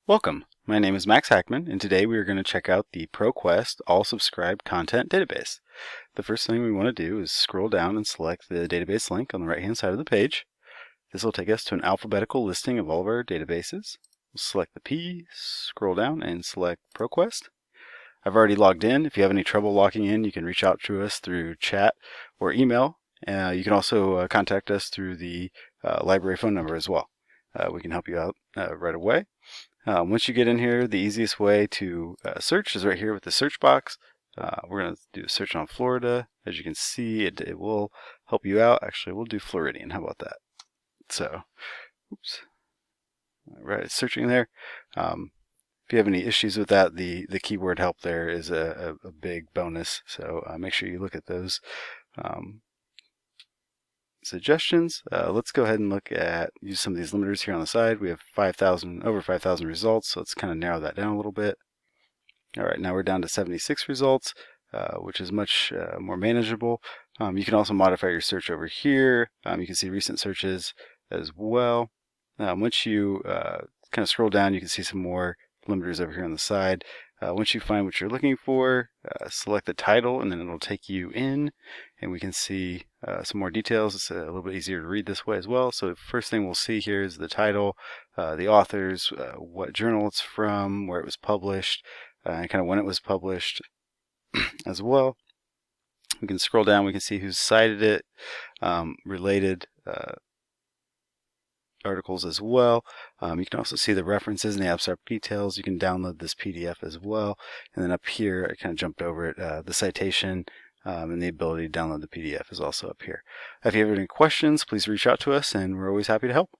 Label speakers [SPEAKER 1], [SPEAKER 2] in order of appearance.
[SPEAKER 1] Welcome, my name is Max Hackman, and today we are going to check out the ProQuest all-subscribed content database. The first thing we want to do is scroll down and select the database link on the right-hand side of the page. This will take us to an alphabetical listing of all of our databases. We'll select the P, scroll down, and select ProQuest. I've already logged in. If you have any trouble logging in, you can reach out to us through chat or email. You can also contact us through the library phone number as well. We can help you out right away. Once you get in here, the easiest way to search is right here with the search box. We're going to do a search on Florida. As you can see, it will help you out. Actually, we'll do Floridian. How about that? So, oops. All right, it's searching there. If you have any issues with that, the keyword help there is a big bonus. So make sure you look at those suggestions. Let's go ahead and use some of these limiters here on the side. We have over 5,000 results, so let's kind of narrow that down a little bit. All right, now we're down to 76 results, which is much more manageable. You can also modify your search over here. You can see recent searches as well. Once you kind of scroll down, you can see some more limiters over here on the side. Once you find what you're looking for, select the title, and then it'll take you in, and we can see some more details. It's a little bit easier to read this way as well. So the first thing we'll see here is the title, the authors, what journal it's from, where it was published, and kind of when it was published as well. We can scroll down, we can see who's cited it, related articles as well. You can also see the references and the abstract details. You can download this PDF as well. And then up here, I kind of jumped over it, the citation and the ability to download the PDF is also up here. If you have any questions, please reach out to us, and we're always happy to help.